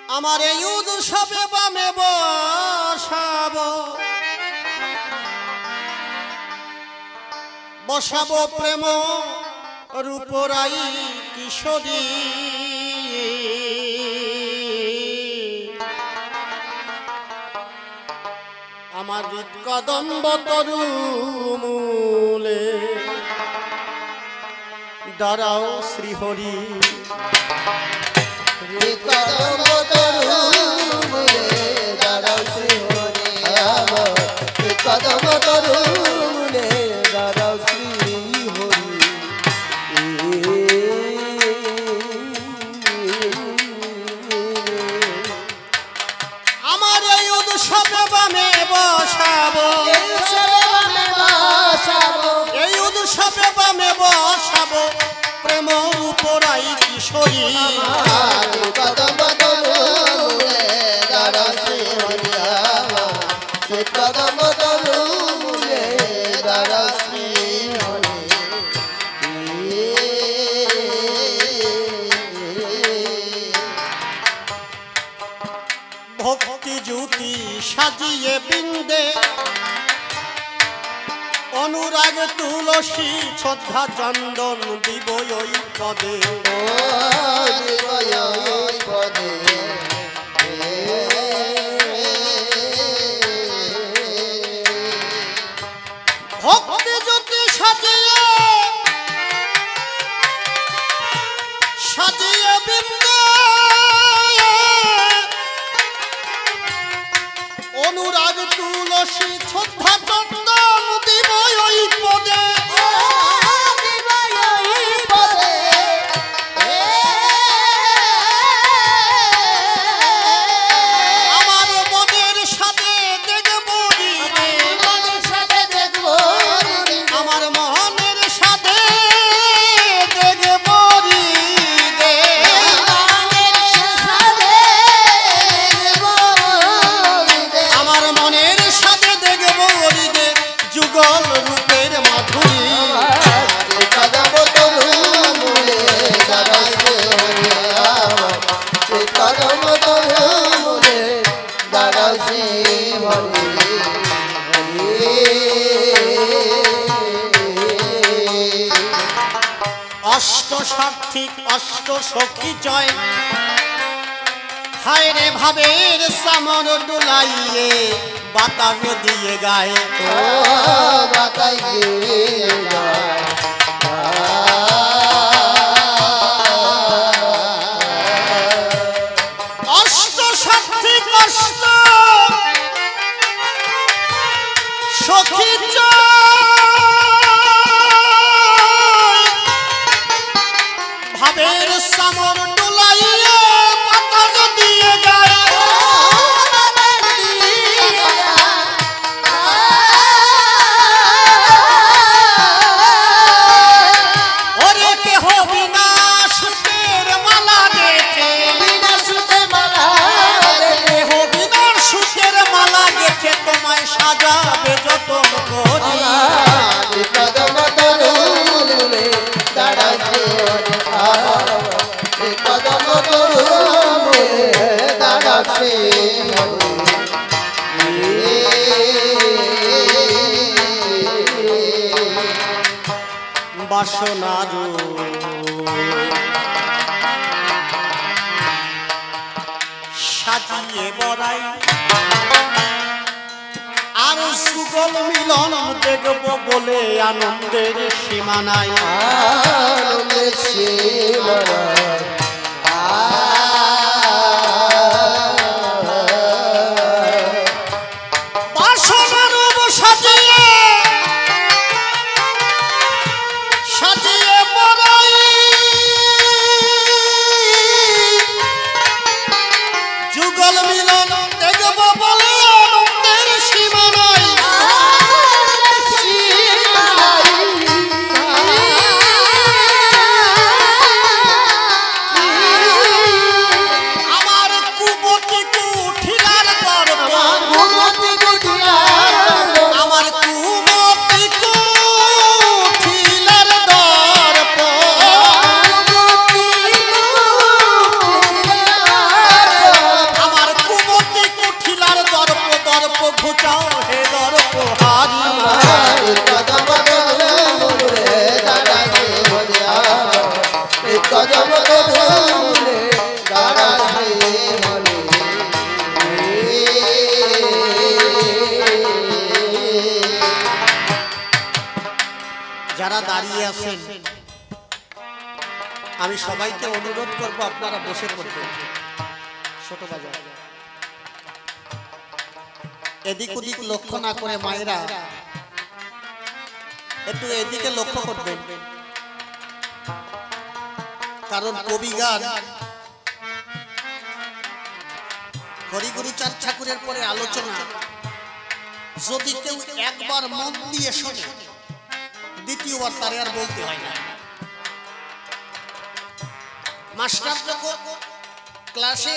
আমার এই উৎসবে বামে বসাবো বসাবো প্রেম রূপরাই কিশোরী আমার হৃৎকদম্ব তরু মূলে দাঁড়াও শ্রীহরি হৃৎকদম্ব তরু মূলে দাঁড়াও শ্রীহরি হৃৎকদম্ব তরু মূলে দাঁড়াও শ্রীহরি আমার এই উৎসবে বামে বসাবো এই উৎসবে বামে বসাবো প্রেম রূপরাই কিশোরী হৃৎকদম্ব তরু মূলে দাঁড়াও শ্রীহরি হৃৎকদম্ব তরু মূলে দাঁড়াও শ্রীহরি ভক্তি জ্যোতি সাজিয়ে বৃন্দে অনুরাগ তুলসী শ্রদ্ধা চন্দন দিব ওই পদে পদে ভক্তি জ্যোতি সাজিয়ে সাজিয়ে বৃন্দে অনুরাগ তুলসী শ্রদ্ধা চন্দন দিব ওই পদে আমার মনের সাথে দেখব আমার মনের সাথে দেখব আমার মনের সাথে দেখব যুগল রূপের মাধুরী হৃৎকদম্ব তরু মূলে দাঁড়াও শ্রীহরি হৃৎকদম্ব তরু মূলে দাঁড়াও শ্রীহরি অষ্ট সার্থিক অষ্ট সখী জয় হায় রে ভাবের সামর ডুলাইয়ে বাতাস দিয়ে গায়ে ও বাতাই দিয়ে যায় অষ্ট সার্থিক অষ্ট সখী জয় ভাবের সামর ডুলাইয়ে বাতাস দিয়ে গায়ে ওরে কেহ বিনাশুতের মালা গেথে কেহ বিনাশুতের মালা গেথে তোমায় সাজাবে যতন করি হৃৎকদম্ব তরু মূলে দাঁড়াও শ্রীহরি হৃৎকদম্ব তরু মূলে দাঁড়াও শ্রীহরি বাসনার সাজিয়ে বড়াই আর সুগল মিলন দেখব বলে আনন্দের সীমা নাই আনন্দের সীমা নাই। বাসনার সাজিয়ে সাজিয়ে বড়াই যুগল মিলন দেখব বলে আনন্দের সীমা নাই আমার কুমতি কুঠিলার দর্প আমার কুমতি কুঠিলার দর্প যারা দাঁড়িয়ে আছেন আমি সবাইকে অনুরোধ করব আপনারা বসে পড়বেন। ছোট বাজার এদিক ওদিক লক্ষ্য না করে মায়েরা একটু এদিকে লক্ষ্য করবেন, কারণ কবি গান হরিগুরুচাঁদ ঠাকুরের পরে আলোচনা যদি কেউ একবার মন দিয়ে শোনে দ্বিতীয়বার তারে আর বলতে হয় না। মাস্টার যখন ক্লাসে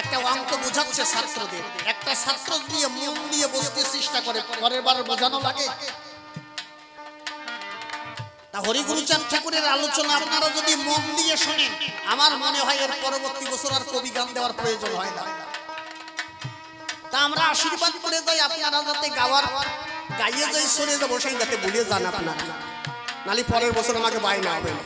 একটা অঙ্ক বোঝাচ্ছে ছাত্রদের, একটা ছাত্র দিয়ে মন দিয়ে বসতে চেষ্টা করে, পরের বার বোঝানো লাগে। তা হরিগুরুচাঁদ ঠাকুরের আলোচনা আপনারা যদি মন দিয়ে শোনেন আমার মনে হয় এর পরবর্তী বছর আর কবি গান দেওয়ার প্রয়োজন হয় না। তা আমরা আশীর্বাদ করে যাই আপনারা যাতে গাইয়ে যাই শুনে যাবো সেই যাতে ভুলে যান আপনারা, নালি পরের বছর আমাকে বায়না হবে না।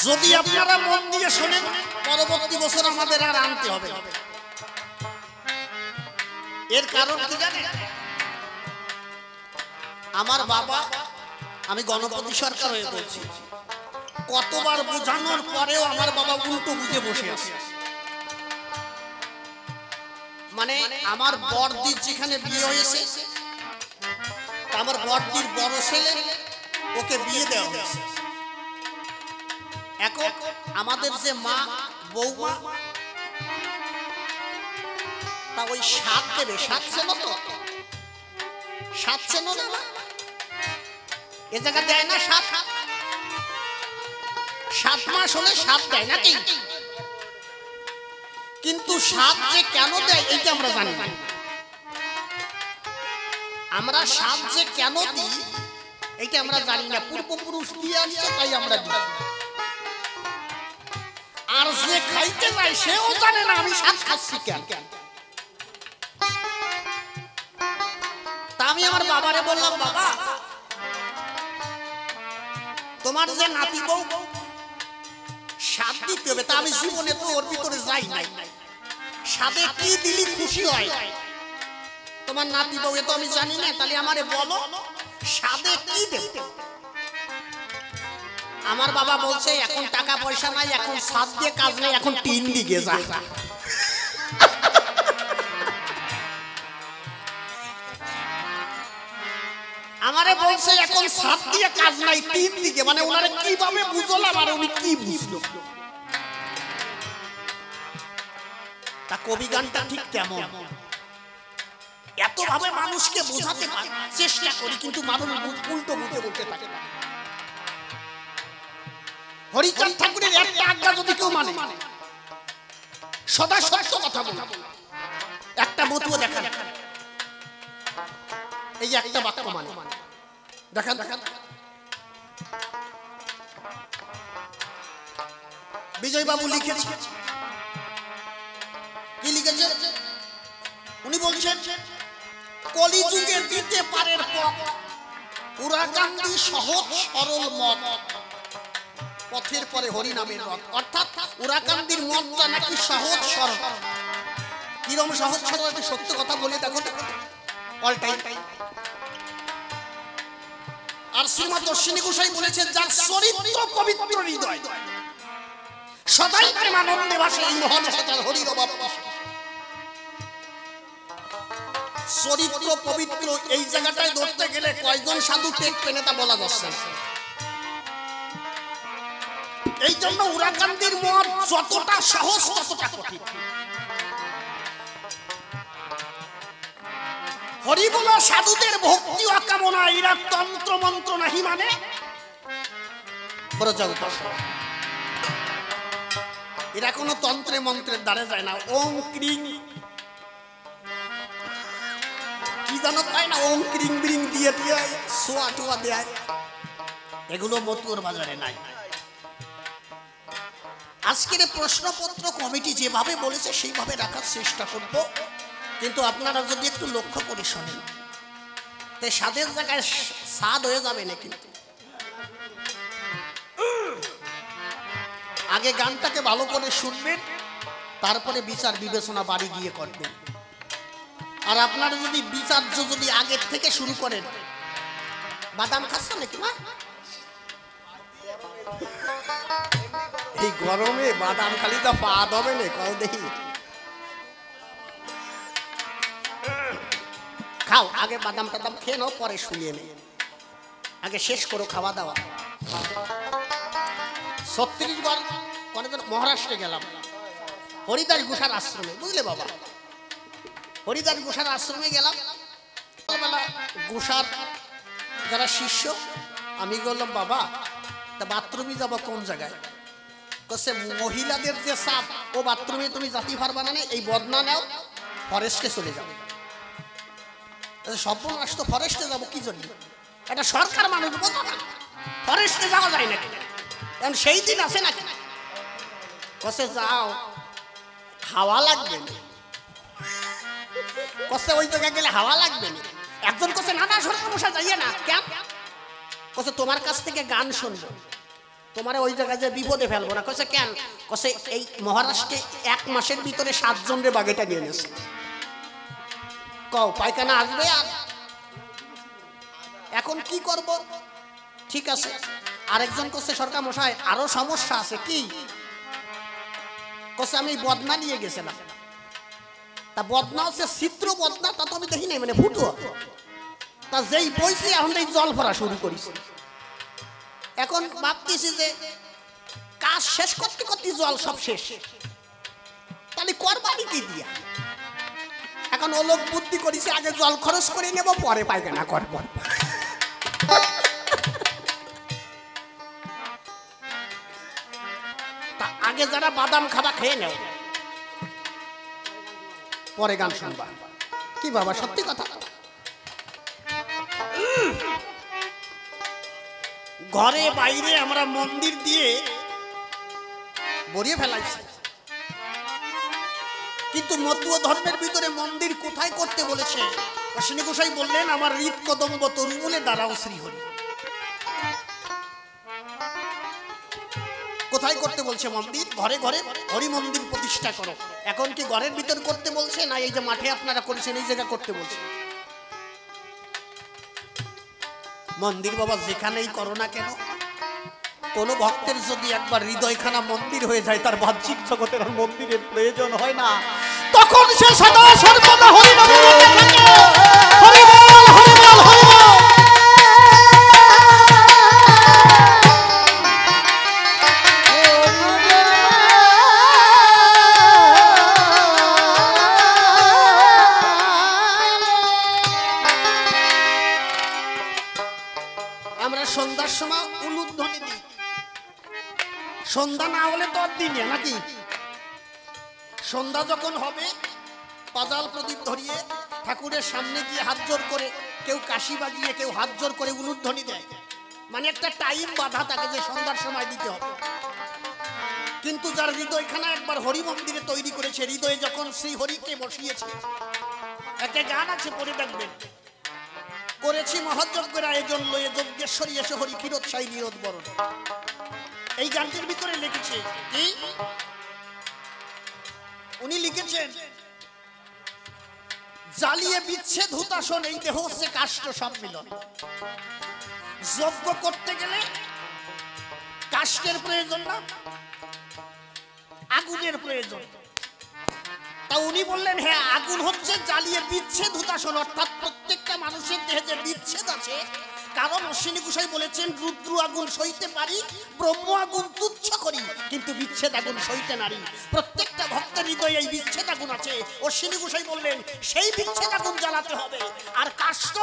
যদি আপনারা মন দিয়ে শোনেন পরবর্তী বছর আমাদের আর আনতে হবে না। এর কারণ কি জানেন? আমার বাবা, আমি গণপতি সরকার হয়ে বলছি, কতবার বোঝানোর পরেও আমার বাবা উল্টো বুঝে বসে আছে। মানে আমার বড়দির যেখানে বিয়ে হয়েছে আমার বড়দির বড় ছেলে ওকে বিয়ে দেওয়া হয়েছে। এখন আমাদের যে মা বৌমা তা ওই 7 দেবে, 7 চেনো তো? 7 চেনো না? এ জায়গা দেয় না 7 মাস হলে 7 দেয় নাকি? কিন্তু 7 যে কেন দেয় এইটা আমরা জানি না। আমরা 7 যে কেন দিই এইটা আমরা জানি না, পূর্বপুরুষ দিয়ে আসছে তাই আমরা দিই। আর যে খাইতে যায় সেও জানে না আমি 7 খাচ্ছি কেন। তা আমি আমার বাবারে বললাম, বাবা তোমার যে নাতি বউ 7 দিতে হবে, তা আমি জীবনে তো ওর ভিতরে যাই নাই, 7 কি দিলি খুশি হয় তোমার নাতি বউ, এ তো আমি জানি না, তাহলে আমারে বলো 7 কি দেব? আমার বাবা বলছে এখন টাকা পয়সা নাই, এখন 7 দিয়ে কাজ নেই, এখন 3 দিকে যা। আমারে বলছে এখন 7 দিয়ে কাজ নাই 3 দিকে, মানে ওনারে কিভাবে বুঝলাম আর উনি কি বুঝলো? তা কবি গানটা ঠিক কেমন? এত ভাবে মানুষকে বোঝাতে চেষ্টা করি কিন্তু মানুষ উল্টো বুঝে বলতে থাকে। হরিচাঁদ ঠাকুরের একটা আজ্ঞা যদি কেউ মানে সদা সত্য কথা বলে, একটা মতুয়া দেখান, এই যে একটা বাক্য মানে দেখান, বিজয় বাবু লিখেছে, কি লিখেছে? উনি বলছেন কলিযুগে দিতে পারের পথ, উরাকান্দি সহজ সরল মত, পথের পরে হরি নামের রথ। অর্থাৎ উরাকান্দির মতটা নাকি সহজ সরল। কিরকম সহজ সরল? একটু সত্য কথা বলে দেখো অল টাইম। আর শ্রীমৎ অশ্বিনী গোসাই বলেছেন যার চরিত্র পবিত্র হৃদয় সদাই প্রেমানন্দে ভাসে এই মহান সতার হরির অভাব। চরিত্র পবিত্র এই জায়গাটায় ধরতে গেলে কয়জন সাধু টেক পেনে তা বলা যাচ্ছে না। এই জন্য উরাকান্দির মত যতটা সহজ ততটা কঠিন। হরিবোলা সাধুদের ভক্তি অকামনা, এরা তন্ত্র মন্ত্র নাহি মানে এরা কোন তন্ত্রে মন্ত্রের দ্বারে যায় না। ওং ক্রিং কি জানো পায় না, ওং ক্রিং ব্রিং দিয়ে দিয়ে সোয়া টোয়া দেয়, এগুলো মতুয়ার বাজারে নাই। আজকের প্রশ্নপত্র কমিটি যেভাবে বলেছে সেইভাবে রাখার চেষ্টা করব, কিন্তু আপনারা যদি একটু লক্ষ্য করে শোনেন তে স্বাদের জায়গায় স্বাদ হয়ে যাবে না। কিন্তু আগে গানটাকে ভালো করে শুনবেন, তারপরে বিচার বিবেচনা বাড়ি গিয়ে করবেন। আর আপনারা যদি বিচার্য যদি আগের থেকে শুরু করেন, বাদাম খাচ্ছ নাকি মা? এই গরমে বাদাম খালি তো পা হবে না, কও দেখি। খাও, আগে বাদাম টাদাম খেয়ে নাও, পরে শুনিয়ে নে, আগে শেষ করো খাওয়া দাওয়া। 36 বার মহারাষ্ট্রে গেলাম, হরিদাস ঘোষার আশ্রমে, বুঝলে বাবা? হরিদাস ঘোষার আশ্রমে গেলাম। ঘোষার যারা শিষ্য, আমি বললাম বাবা তা বাথরুমে যাবো কোন জায়গায়? কছে মহিলাদের যে সাপ, ও বাথরুমে তুমি জাতি পারবা না, এই বদনা নাও, ফরেস্টে চলে যাবে। সর্বনাশ, তো ফরেস্টে যাবো কি জন্য? এটা সরকার মানুষ বোঝো না, ফরেস্টে যাওয়া যায় নাকি? এখন সেই দিন আছে নাকি? কছে যাও, হাওয়া লাগবে না। কছে ওই জায়গায় গেলে হাওয়া লাগবে না। একজন কছে না না সরকার মশাই যাইয়ে না। কেন? কছে তোমার কাছ থেকে গান শুনবো, তোমার ওই জায়গায় যে বিপদে ফেলবো না। কছে কেন? কছে এই মহারাষ্ট্রে 1 মাসের ভিতরে 7 জনের বাগেটা নিয়ে নিয়েছে। কও পায়খানা আসবে আর এখন কি করব? ঠিক আছে। আরেকজন কছে সরকার মশাই আরো সমস্যা আছে। কি? কছে আমি বদনা নিয়ে গেছিলাম। তা বদনা হচ্ছে চিত্র বদনা, তা তো আমি দেখি নাই, মানে ফুটো। তা যেই বইছি এখন এই জল ভরা শুরু করিস। এখন ভাবতেছি যে কাজ শেষ করতে করতে জল সব শেষ, তাহলে করবানি কি দিয়া? এখন ও লোক বুদ্ধি করেছে আগে জল খরচ করে নেব, পরে পায়খানা করব। তা আগে যারা বাদাম খাবা খেয়ে নেও, পরে গান শুনবা। কি বাবা, সত্যি কথা। ঘরে বাইরে আমরা মন্দির দিয়ে ভরিয়ে ফেলাইছি, কিন্তু মতুয়া ধর্মের ভিতরে মন্দির কোথায় করতে বলেছে? অশ্বিনী গোসাই বললেন আমার হৃদ কদম্ব তরুমূলে দাঁড়াও শ্রীহরি। কোথায় করতে বলছে মন্দির? ঘরে ঘরে হরি মন্দির প্রতিষ্ঠা করো। এখন কি ঘরের ভিতর করতে বলছে, না এই যে মাঠে আপনারা করেছেন এই জায়গা করতে বলছে? মন্দির বাবা যেখানেই করো না কেন, কোন ভক্তের যদি একবার হৃদয়খানা মন্দির হয়ে যায়, তার বাহ্যিক জগতের আর মন্দিরের প্রয়োজন হয় না। তখন সে সদা সর্বদা হরি নামে রতে থাকে। হরি বল, হরি বল, হরি বল। আমরা সন্ধ্যার সময় উলুধ্বনি দিই, সন্ধ্যা না হলে তো আর দিন নাকি? সন্ধ্যা যখন হবে পাজাল প্রদীপ ধরিয়ে ঠাকুরের সামনে গিয়ে হাত জোর করে, কেউ কাশি বাজিয়ে, কেউ হাত জোর করে উলুধ্বনি দেয়। মানে একটা টাইম বাধা থাকে যে সন্ধ্যার সময় দিতে হবে। কিন্তু যার হৃদয়খানা একবার হরি মন্দিরে তৈরি করেছে, হৃদয়ে যখন শ্রী হরিকে বসিয়েছে, একটা গান আছে পড়ে দেখবেন, করেছি মহাযজ্ঞের আয়োজন লয়ে যজ্ঞেশ্বরী এসে হরি ক্ষীরোৎসাহী নিরোধ বরণ। এই গানটির ভিতরে লিখেছে কি? উনি লিখেছেন জ্বালিয়ে বিচ্ছেদ হুতাশন, এই দেহ হচ্ছে কাষ্ঠ সম্মিলন। যজ্ঞ করতে গেলে কাষ্ঠের প্রয়োজন না, আগুনের প্রয়োজন। তা উনি বললেন হ্যাঁ, আগুন হচ্ছে জ্বালিয়ে বিচ্ছেদ হুতাশন, অর্থাৎ প্রত্যেকটা মানুষের দেহে যে বিচ্ছেদ আছে। কারণ অশ্বিনী গোসাই বলেছেন রুদ্র আগুন সইতে পারি, ব্রহ্ম আগুন তুচ্ছ করি, কিন্তু বিচ্ছেদ আগুন সইতে নারি। প্রত্যেকটা ভক্তের হৃদয়ে এই বিচ্ছেদ আগুন আছে। অশ্বিনী গোসাই বললেন সেই বিচ্ছেদ আগুন জ্বালাতে হবে। আর কাষ্ঠ,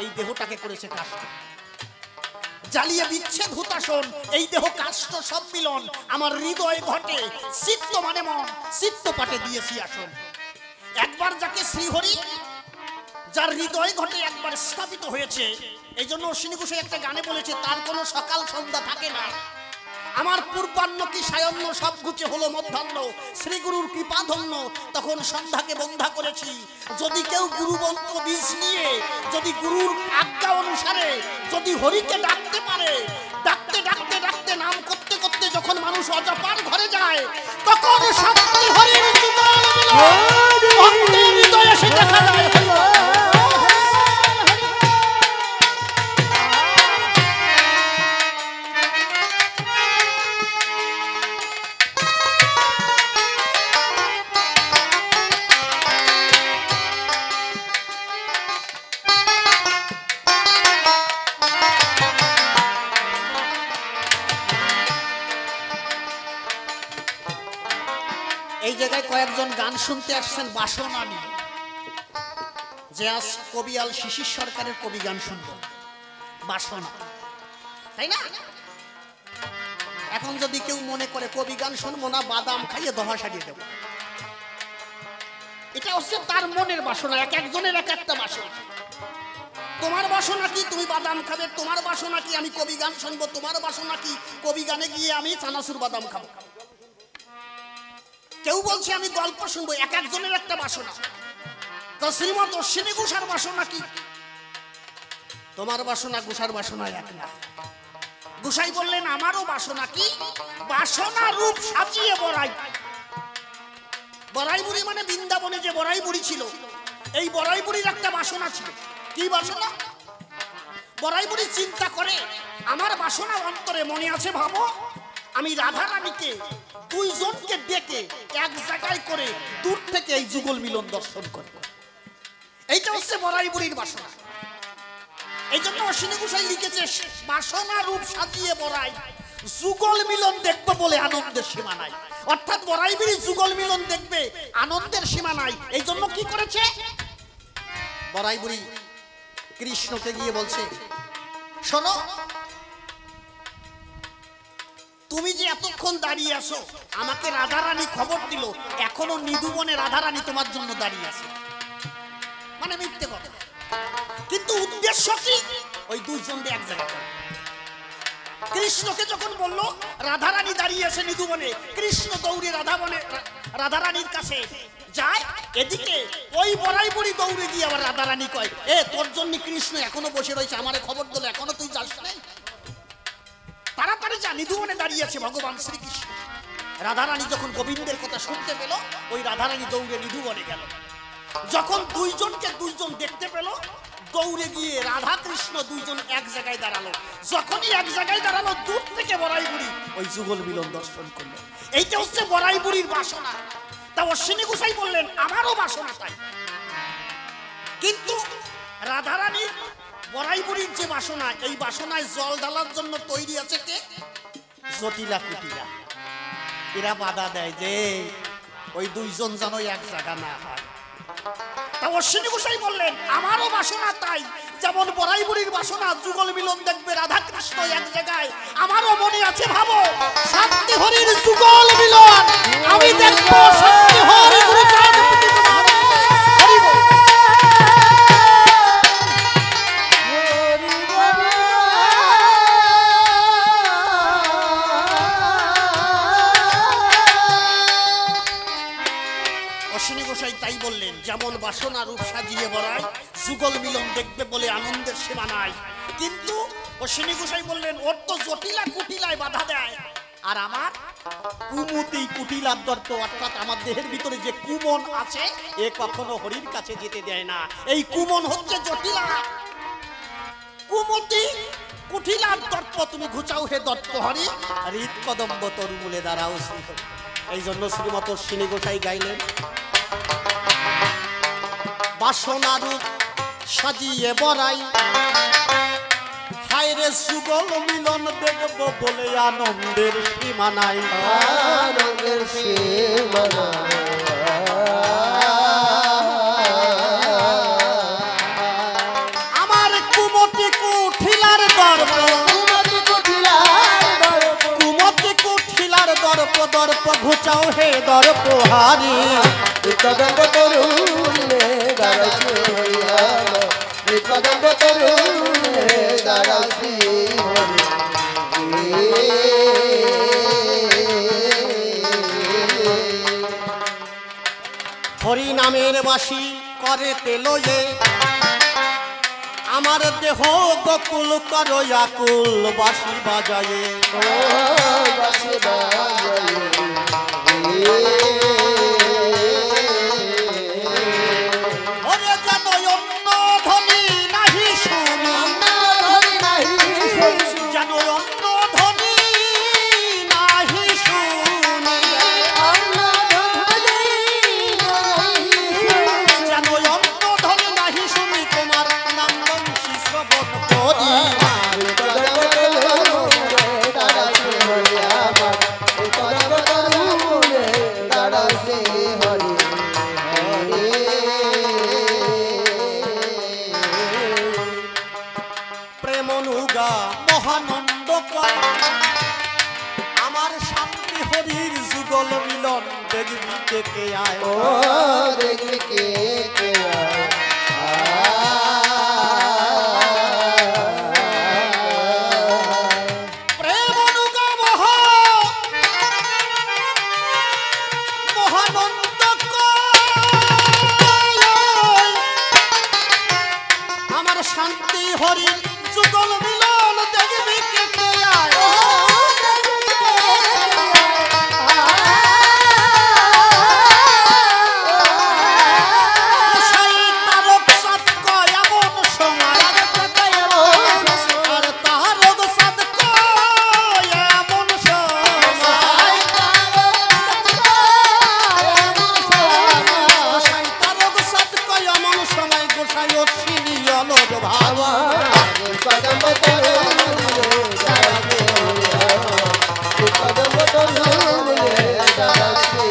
এই দেহটাকে করেছে কাষ্ঠ। জ্বালিয়ে বিচ্ছেদ হুতাশন, এই দেহ কাষ্ঠ সম্মিলন। আমার হৃদয় ঘটে চিত্ত মানে মন, চিত্ত পাটে দিয়েছি আসন। একবার যাকে শ্রীহরি, যার হৃদয় ঘটে একবার স্থাপিত হয়েছে, এই জন্য অশ্বিনী গোসাই একটা গানে বলেছে তার কোনো সকাল সন্ধ্যা থাকে না। আমার পূর্বাহ্ন কি সায়ন্ন সব ঘুচে হলো মধ্যাহ্ন, শ্রীগুরুর কৃপা ধন্য তখন সন্ধ্যাকে বন্ধা করেছি। যদি কেউ গুরুমন্ত্র বীজ নিয়ে, যদি গুরুর আজ্ঞা অনুসারে যদি হরিকে ডাকতে পারে, ডাকতে ডাকতে ডাকতে নাম করতে করতে যখন মানুষ অজপার ঘরে যায়, তখন সত্যি হরির যুগল মিলন, ভক্তের হৃদয়ে বেশি দেখা যায়। এই জায়গায় কয়েকজন গান শুনতে আসছেন বাসনা নিয়ে, যে আজ কবিয়াল শিশির সরকারের কবি গান শুনব বাসনা, তাই না? এখন যদি কেউ মনে করে কবি গান শুনবো না, বাদাম খাইয়ে দহা সারিয়ে দেব, এটা হচ্ছে তার মনের বাসনা। এক একজনের এক একটা বাসনা। তোমার বাসনা কি তুমি বাদাম খাবে, তোমার বাসনা কি আমি কবি গান শুনবো, তোমার বাসনা কি কবি গানে গিয়ে আমি চানাচুর বাদাম খাবো। কেউ বলছে আমি গল্প শুনবো, এক একজনের একটা বাসনা। তো শ্রীমৎ অশ্বিনী ঘোষার বাসনা কি? তোমার বাসনা ঘোষার বাসনা এক না। গোসাই বললেন আমারও বাসনা কি? বাসনা রূপ সাজিয়ে বড়াই। বড়াই বুড়ি মানে বৃন্দাবনে যে বড়াই বুড়ি ছিল, এই বড়াই বুড়ির একটা বাসনা ছিল। কি বাসনা? বড়াই বুড়ি চিন্তা করে আমার বাসনা অন্তরে মনে আছে, ভাবো আমি রাধা রানীকে দুইজনকে ডেকে এক জায়গায় করে দূর থেকে এই যুগল মিলন দর্শন করব। এইটা হচ্ছে বড়াই বুড়ির বাসনা। এই জন্য অশ্বিনী গোসাই লিখেছে বাসনা রূপ সাজিয়ে বড়াই, যুগল মিলন দেখবে বলে আনন্দের সীমা নাই। অর্থাৎ বড়াই বুড়ি যুগল মিলন দেখবে, আনন্দের সীমা নাই। এই জন্য কি করেছে বড়াই বুড়ি? কৃষ্ণকে গিয়ে বলছে শোনো, তুমি যে এতক্ষণ দাঁড়িয়ে আছো, আমাকে রাধারানী খবর দিল এখনো নিধুবনে রাধারানী তোমার জন্য দাঁড়িয়ে আছে। মানে মিথ্যে কথা, কিন্তু উদ্দেশ্য কি? ওই দুইজন এক জায়গায়। কৃষ্ণকে যখন বললো রাধারানী দাঁড়িয়ে আছে নিধুবনে, কৃষ্ণ দৌড়ে রাধারানীর কাছে যায়। এদিকে ওই বড়াই বুড়ি দৌড়ে গিয়ে আবার রাধারানী কয়, এ তোর জন্য কৃষ্ণ এখনো বসে রয়েছে, আমারে খবর দিল এখনো তুই যাস নাই, তাড়াতাড়ি যা, নিধুবনে দাঁড়িয়ে আছে ভগবান শ্রীকৃষ্ণ। রাধারানী যখন গোবিন্দের কথা শুনতে পেল, ওই রাধারানী দৌড়ে নিধুবনে গেল। যখন দুইজনকে দুইজন দেখতে পেল, দৌড়ে গিয়ে রাধা কৃষ্ণ দুইজন এক জায়গায় দাঁড়ালো। যখনই এক জায়গায় দাঁড়ালো, দূর থেকে বড়াই বুড়ি ওই যুগল মিলন দর্শন করলো। এইটা হচ্ছে বড়াই বুড়ির বাসনা। তা অশ্বিনী গোসাই বললেন আমারও বাসনা তাই। কিন্তু রাধারানীর বড়াই বুড়ির যে বাসনা, এই বাসনায় জল ঢালার জন্য তৈরি আছে কে? জটিলা কুটিলা। এরা বাধা দেয় যে ওই দুইজন যেন এক জায়গা না হয়। তা অশ্বিনী গোসাই বললেন আমারও বাসনা তাই, যেমন বড়াই বুড়ির বাসনা যুগল মিলন দেখবে রাধা কৃষ্ণ এক জায়গায়, আমারও মনে আছে ভাবো শান্তি হরির যুগল মিলন আমি দেখবো। শান্তি হরি গুরু তাই বললেন, যেমন বাসনা রূপ সাজিয়ে বড়াই, যুগল মিলন দেখবে বলে আনন্দের সীমা নাই। কিন্তু অশ্বিনী গোসাই বললেন ওর তো জটিলা কুটিলায় বাধা দেয়, আর আমার কুমতি কুটিলার দর্প, অর্থাৎ আমার দেহের ভিতরে যে কুমন আছে এ কখনো হরির কাছে যেতে দেয় না। এই কুমন হচ্ছে জটিলা, কুমতি কুটিলার দর্প তুমি ঘুচাও হে দর্প হরি, হৃদ কদম্ব তরুমূলে দাঁড়াও শ্রী হরি। এই জন্য শ্রীমৎ অশ্বিনী গোসাই গাইলেন বাসনা রূপ সাজিয়ে বড়াই, হায় রে যুগল মিলন দেখব বলে আনন্দের সীমা নাই, আনন্দের সীমা নাই। আমার কুমতি কুঠিলার দর্প, কুমতি কুঠিলার দর্প, দর্প ঘুচাও হে দর্প হারি, কদম্ব তরুণে দাঁড়াছি হরিয়ালো, কদম্ব তরুণে দাঁড়াছি হরি নামের বাসি করে তেলয়ে, আমার দেহ গোকুল করো আকুল বাসি বাজায়ে, বাসি বাজায়ে যেন অন্য ধ্বনি নাহি শুনি, যেন অন্য ধ্বনি নাহি শুনি তোমার নাম বংশী শ্রবণ করি। প্রেমনুগা মহানন্দ কর আমার শান্তি হরির যুগল মিলন দেখবি কে কে আয়, ও দেখবি কে কে আয়। প্রেমনুগা মহানন্দ কর আমার শান্তি হরির যুগল মিলন দেখবি কে কে আয়। গোসাই তারক সাত কয় এমন সময়, আর তারক সাত কয় এমন সময়, গোসাই তারক সাত কয় এমন সময় গোসাই অশ্বিনী অলর ভাবা। কদম তরুণ দারাসে হইয়া, কদম তরুণ দারাসে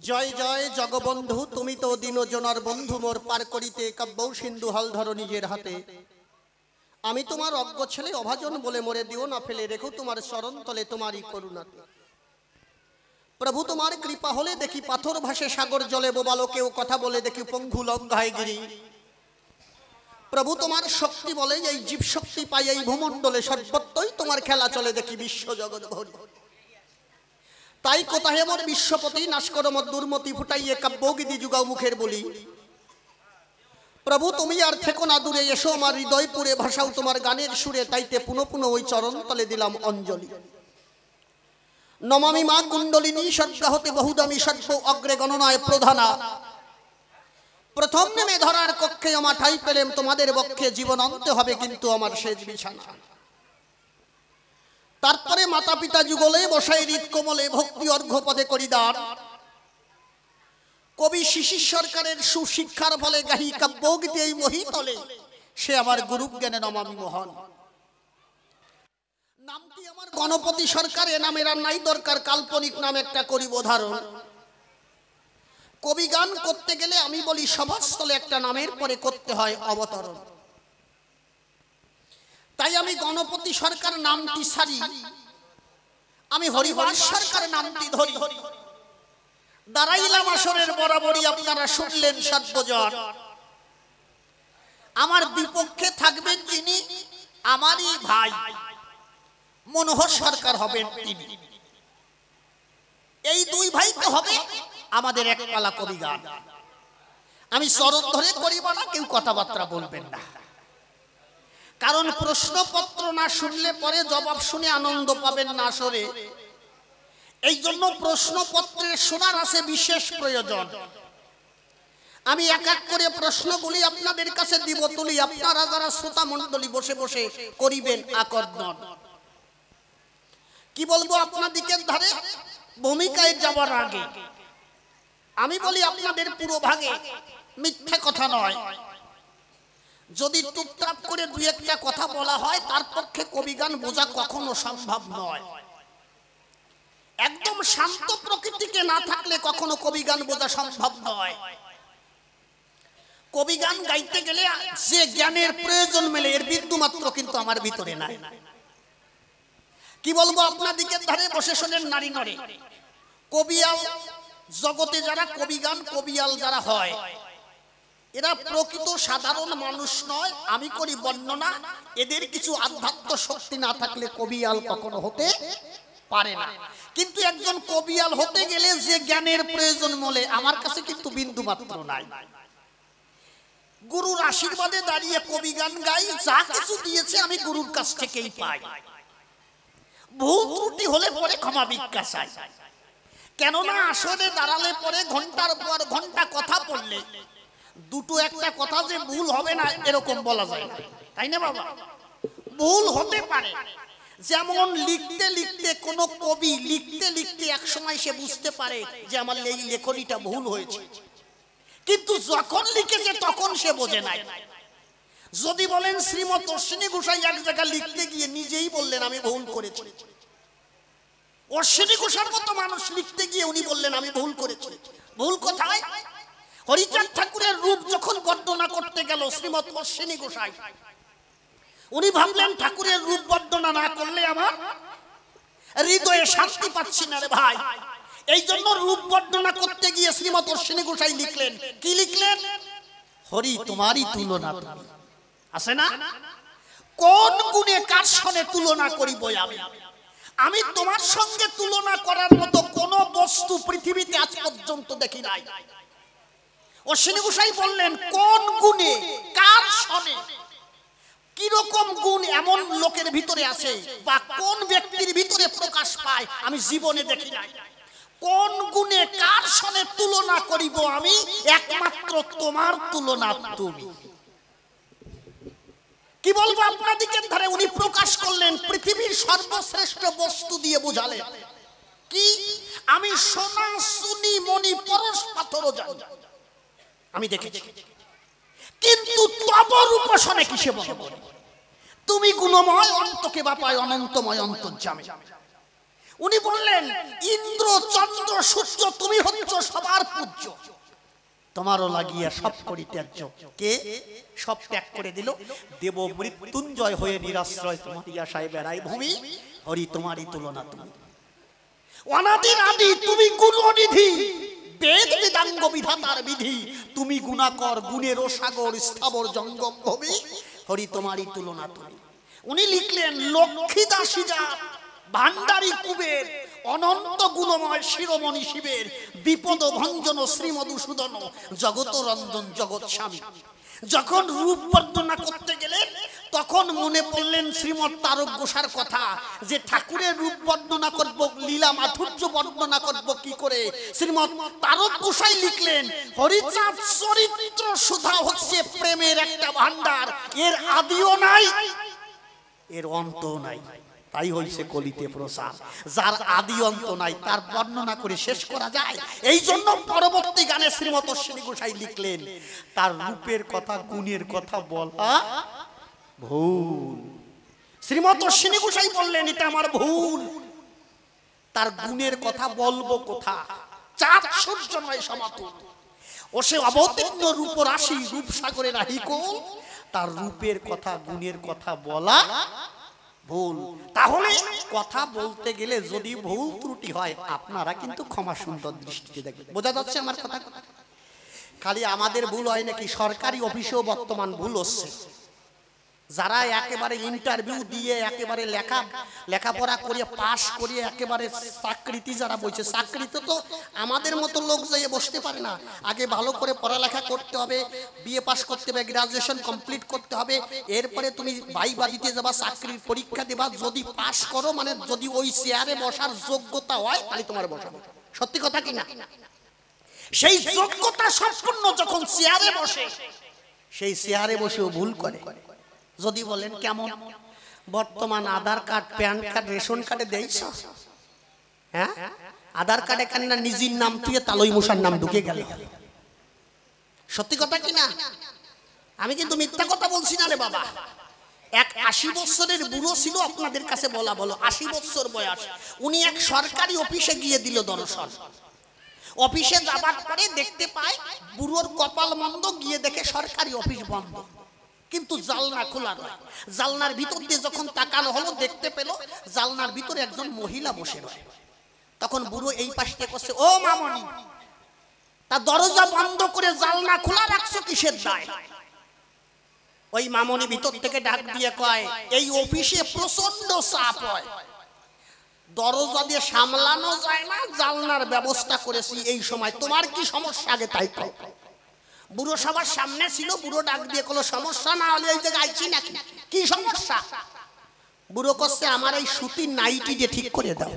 জয় জয় জগবন্ধু, তুমি তো দীনজনার বন্ধু মোর পার করিতে কাব্য সিন্ধু হল ধরো নিজের হাতে। আমি তোমার অজ্ঞ ছেলে অভাজন বলে মরে দিও না ফেলে, রেখো তোমার চরণ তলে তোমারই করুণাতে। প্রভু তোমার কৃপা হলে দেখি পাথর ভাসে সাগর জলে, বোবালো কেউ কথা বলে দেখি পঙ্গু লঙ্ঘায় গিরি। প্রভু তোমার শক্তি বলে এই জীব শক্তি পাই এই ভূমণ্ডলে, সর্বত্রই তোমার খেলা চলে দেখি বিশ্ব জগৎ ভরি। তাই কোথায় মোর বিশ্বপতি নাশ করো মোর দুর্মতি, ফুটাইয়ে কাব্যগীতি যুগাও মুখের বলি। প্রভু তুমি আর থেকো না দূরে, এসো আমার হৃদয় পুরে ভাষাও তোমার গানের সুরে, তাইতে পুনঃ পুনঃ ওই চরণ তলে দিলাম অঞ্জলি। নমামি মা কুণ্ডলিনী স্বর্গা হতে বহুদামী সর্ব অগ্রে গণনায় প্রধানা, প্রথম নেমে ধরার কক্ষে আমার ঠাই পেলেম তোমাদের বক্ষে, জীবন অন্তে হবে কিন্তু আমার শেষ বিছানা। তারপরে মাতা পিতা যুগলে বসাই হৃদ কোমলে, ভক্তি অর্ঘ্য পদে করি দান। কবি শিশির সরকারের সুশিক্ষার ফলে গাহি কাব্যগীতি এই মহিতলে, সে আমার গুরু জ্ঞানে নমামি মোহন। নামটি আমার গণপতি সরকার, এ নামের আর নাই দরকার, কাল্পনিক নাম একটা করিব ধারণ। কবি গান করতে গেলে আমি বলি সভাস্থলে একটা নামের পরে করতে হয় অবতরণ। তাই আমি গণপতি সরকার নামটি সারি, আমি হরিবংশ সরকার নামটি ধরি। দাঁড়াইলাম আসরের বরাবরই, আপনারা শুনলেন সর্বজন। আমার বিপক্ষে থাকবেন যিনি আমারই ভাই মনোহর সরকার হবেন তিনি। এই দুই ভাই তো হবে আমাদের এক পালা কবি গান। আমি চরণ ধরে করিব না, কেউ কথাবার্তা বলবেন না, কারণ প্রশ্নপত্র না শুনলে পরে জবাব শুনে আনন্দ পাবেন না আসরে। এই জন্য প্রশ্নপত্রের শোনার আছে বিশেষ প্রয়োজন। আমি এক এক করে প্রশ্নগুলি আপনাদের কাছে দিব তুলি, আপনারা যারা শ্রোতা মণ্ডলী বসে বসে করিবেন আকর্ষণ। কি বলবো আপনাদিকে ধারে ভূমিকায় যাবার আগে আমি বলি আপনাদের পুরো ভাগে মিথ্যা কথা নয়। যদি টুকটাক করে দুই একটা কথা বলা হয় তার পক্ষে কবিগান বোঝা কখনো সম্ভব নয়। একদম শান্ত প্রকৃতিকে না থাকলে কখনো কবিগান বোঝা সম্ভব নয়। কবিগান গাইতে গেলে যে জ্ঞানের প্রয়োজন মেলে এর বিন্দু মাত্র কিন্তু আমার ভিতরে নাই। কি বলবো আপনাদিকে ধারে বসে শোনেন নারী নরে। কবিয়াল জগতে যারা কবিগান কবিয়াল যারা হয় এরা প্রকৃত সাধারণ মানুষ নয়। আমি করি বর্ণনা, এদের কিছু আধ্যাত্ম শক্তি না থাকলে কবিয়াল কখনো হতে পারে না। কিন্তু একজন কবিয়াল হতে গেলে যে জ্ঞানের প্রয়োজন বলে আমার কাছে কিন্তু বিন্দু মাত্র নাই। গুরুর আশীর্বাদে দাঁড়িয়ে কবি গান গাই, যা কিছু দিয়েছে আমি গুরুর কাছ থেকেই পাই। ভুল ত্রুটি হলে পরে ক্ষমা ভিক্ষা চাই। কেননা আসরে দাঁড়ালে পরে ঘন্টার পর ঘন্টা কথা পড়লে দুটো একটা কথা যে ভুল হবে না এরকম বলা যায় না, তাই না বাবা? ভুল হতে পারে। যেমন লিখতে লিখতে কোন কবি লিখতে লিখতে এক সময় সে বুঝতে পারে যে আমার এই লেখনীটা ভুল হয়েছে, কিন্তু যখন লিখেছে তখন সে বোঝে নাই। যদি বলেন শ্রীমৎ অশ্বিনী ঘোষাই এক জায়গায় লিখতে গিয়ে নিজেই বললেন আমি ভুল করেছি, অশ্বিনী ঘোষার মতো মানুষ লিখতে গিয়ে উনি বললেন আমি ভুল করেছি। ভুল কোথায়? হরিচাঁদ ঠাকুরের রূপ যখন বর্ণনা করতে গেল শ্রীমৎ অশ্বিনী ঘোষাই, উনি ভাবলেন ঠাকুরের রূপ বর্ণনা না করলে আমার হৃদয়ে শান্তি পাচ্ছি না রে ভাই, এই জন্য রূপ বর্ণনা করতে গিয়ে শ্রীমৎ অশ্বিনী ঘোষাই লিখলেন। কি লিখলেন? হরি তোমারই তুলনা তুমি। আছে না? কোন গুণে কার সঙ্গে তুলনা করিব আমি? আমি তোমার সঙ্গে তুলনা করার মতো কোন বস্তু পৃথিবীতে আজ পর্যন্ত দেখি নাই। অশ্বিনী ঘোষাই বললেন কোন গুণে কার সঙ্গে কিরকম গুণ এমন লোকের ভিতরে আছে বা কোন ব্যক্তির ভিতরে প্রকাশ পায় আমি জীবনে দেখি নাই। কোন গুণে কার সঙ্গে তুলনা করিব আমি? একমাত্র তোমার তুলনা তুমি। কি বলবো আপনাদিকে ধারে উনি প্রকাশ করলেন পৃথিবীর সর্বশ্রেষ্ঠ বস্তু দিয়ে বুঝালেন কি? আমি সোনা সুনি মণি পরশ পাথরও জানি, আমি দেখেছি, কিন্তু তব রূপসনে কিসে বলবো? তুমি গুণময় অন্তকে বাপায় অনন্তময় অন্তর্যামী। উনি বললেন ইন্দ্র চন্দ্র সূর্য তুমি হচ্ছ সবার পূজ্য, তোমারও লাগিয়া সব করি ত্যায্য। কে সব ত্যাগ করে দিল? দেব মৃত্যুঞ্জয় হয়ে নিরাশ্রয় তোমারই আশায় বেড়াই ভূমি, হরি তোমারই তুলনা তুমি। অনাদির আদি তুমি গুণনিধি, বেদ বেদাঙ্গ বিধাতার বিধি, তুমি গুণাকর গুণের সাগর স্থাবর জঙ্গম ভূমি, হরি তোমারই তুলনা তুমি। উনি লিখলেন লক্ষ্মী দাসী জাত ভান্ডারী কুবের অনন্ত গুণময় শিরোমণি শিবের বিপদ ভঞ্জন শ্রীমধুসূদন জগত রঞ্জন জগৎ স্বামী। যখন রূপ বর্ণনা করতে গেলেন তখন মনে পড়লেন শ্রীমৎ তারক ঘোষার কথা যে ঠাকুরের রূপ বর্ণনা করব, লীলা মাধুর্য বর্ণনা করব কি করে? শ্রীমৎ তারক ঘোষাই লিখলেন হরিচাঁদ চরিত্র সুধা হচ্ছে প্রেমের একটা ভান্ডার, এর আদিও নাই এর অন্ত নাই, তাই হইছে কলিতে প্রসাদ। যার আদি অন্ত নাই তার বর্ণনা করে শেষ করা যায়? এই জন্য পরবর্তী গানে শ্রীমৎ অশ্বিনী ঘোষাই লিখলেন তার রূপের কথা গুণের কথা বলা ভুল। শ্রীমৎ অশ্বিনী ঘোষাই বললেন এটা আমার ভুল, তার গুণের কথা বলবো কোথা? চাঁদ সূর্য নয় সমাতুল, ও সে অবতীর্ণ রূপ রাশি রূপ সাগরে নাহি কোল, তার রূপের কথা গুণের কথা বলা ভুল। তাহলে কথা বলতে গেলে যদি ভুল ত্রুটি হয় আপনারা কিন্তু ক্ষমা সুন্দর দৃষ্টিতে দেখবেন। বোঝা যাচ্ছে আমার কথা? খালি আমাদের ভুল হয় নাকি, সরকারি অফিসেও বর্তমান ভুল হচ্ছে। যারা একেবারে ইন্টারভিউ দিয়ে একেবারে লেখাপড়া করে পাশ করে একেবারে চাকরিতে যারা বসে, চাকরিতে তো আমাদের মতো লোক যাইয়ে বসতে পারে না, আগে ভালো করে পড়ালেখা করতে হবে, বিএ পাস করতে হবে, গ্রাজুয়েশন কমপ্লিট করতে হবে, এরপরে তুমি ভাইবা দিতে যাবা, চাকরির পরীক্ষা দেবা, যদি পাস করো মানে যদি ওই চেয়ারে বসার যোগ্যতা হয় তাহলে তোমার বসাবো। সত্যি কথা কি না? সেই যোগ্যতা সম্পূর্ণ যখন চেয়ারে বসে, সেই চেয়ারে বসেও ভুল করে। যদি বলেন কেমন? বর্তমান আধার কার্ড প্যান কার্ড রেশন কার্ডে দেইছ, হ্যাঁ আধার কার্ডে কেন না নিজের নাম তুই তালই মশার নাম ঢুকে গেল। সত্যি কথা কি না? আমি কিন্তু মিথ্যা কথা বলছি না রে বাবা। এক 80 বছরের বুড়ো ছিল, আপনাদের কাছে বলা বলো 80 বছর বয়স, উনি এক সরকারি অফিসে গিয়ে দিল দর্শন। অফিসে যাবার পরে দেখতে পায় বুড়োর কপাল মন্দ, গিয়ে দেখে সরকারি অফিস বন্ধ, কিন্তু জালনা খোলা নয়। জালনার ভিতর দিয়ে যখন তাকানো হলো দেখতে পেল জালনার ভিতরে একজন মহিলা বসে রয়। তখন বুড়ো এই পাশ থেকে করছে, ও মামনি, তা দরজা বন্ধ করে জালনা খোলা রাখছো কিসের দায়? ওই মামনি ভিতর থেকে ডাক দিয়ে কয় এই অফিসে প্রচন্ড চাপ হয়, দরজা দিয়ে সামলানো যায় না, জালনার ব্যবস্থা করেছি এই সময়, তোমার কি সমস্যা আগে তাই কও। বুড়ো সবার সামনে ছিল, বুড়ো ডাক দিয়ে কোনো সমস্যা না হলে এই জায়গায় আইছি নাকি, কি সমস্যা? বুড়ো করছে আমার এই সুতির নাইটি দিয়ে ঠিক করে দাও।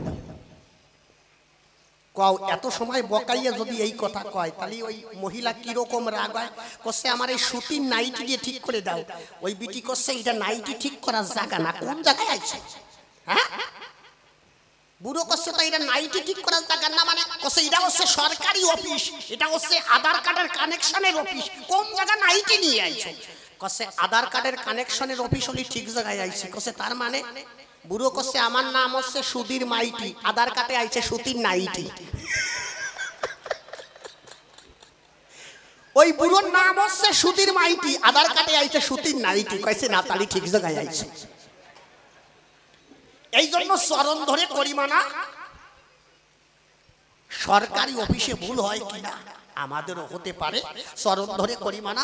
কও এত সময় বকাইয়া যদি এই কথা কয় তাহলে ওই মহিলা কিরকম রাগ হয়। কচ্ছে আমার এই সুতির নাইটি দিয়ে ঠিক করে দাও। ওই বিটি কচ্ছে এটা নাইটি ঠিক করার জায়গা না, কোন জায়গায় আছে? হ্যাঁ, বুড়ো কচ্ছে তো এটা নাইটি ঠিক করার জায়গা না, মানে কচ্ছে এটা হচ্ছে সরকারি অফিস, এটা হচ্ছে আধার কার্ডের কানেকশনের অফিস, কোন জায়গা নাইটি নিয়ে আইছো? কচ্ছে আধার কার্ডের কানেকশনের অফিস হলে ঠিক জায়গায় আইছি। কচ্ছে তার মানে? বুড়ো কচ্ছে আমার নাম হচ্ছে সুধীর মাইটি, আধার কার্ডে আইছে সুতির নাইটি। ওই বুড়োর নাম হচ্ছে সুধীর মাইটি, আধার কার্ডে আইছে সুতির নাইটি। কইছে না তালি ঠিক জায়গায় আইছে। এই জন্য চরণ ধরে করি মানা। সরকারি অফিসে ভুল হয় কিনা আমাদেরও হতে পারে, চরণ ধরে করি মানা।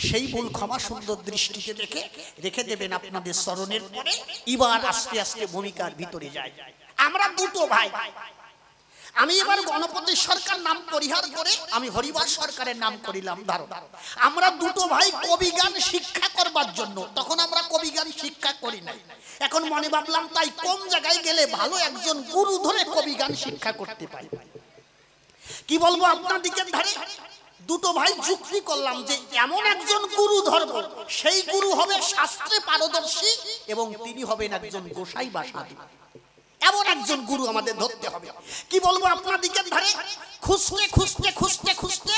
সেই ভুল ক্ষমা সুন্দর দৃষ্টিতে দেখে রেখে দেবেন আপনাদের চরণের পরে। এবার আস্তে আস্তে ভূমিকার ভিতরে যায়। আমরা দুটো ভাই, আমি এবার গণপতি সরকার নাম পরিহার করে আমি হরিবার সরকারের নাম করিলাম ধারণ। আমরা দুটো ভাই কবিগান শিক্ষা করবার জন্য, তখন আমরা কবিগান শিক্ষা করি নাই। এখন মনে ভাবলাম তাই কোন জায়গায় গেলে ভালো একজন গুরু ধরে কবিগান শিক্ষা করতে পাই। কি বলবো আপনাদিকে ধারে দুটো ভাই যুক্তি করলাম যে এমন একজন গুরু ধর্ম, সেই গুরু হবে শাস্ত্রে পারদর্শী এবং তিনি হবেন একজন গোসাই বা সাধু। এমন একজন গুরু আমাদের ধরতে হবে। কি বলবো আপনাদিকে ধারে খুঁজতে খুঁজতে খুঁজতে খুঁজতে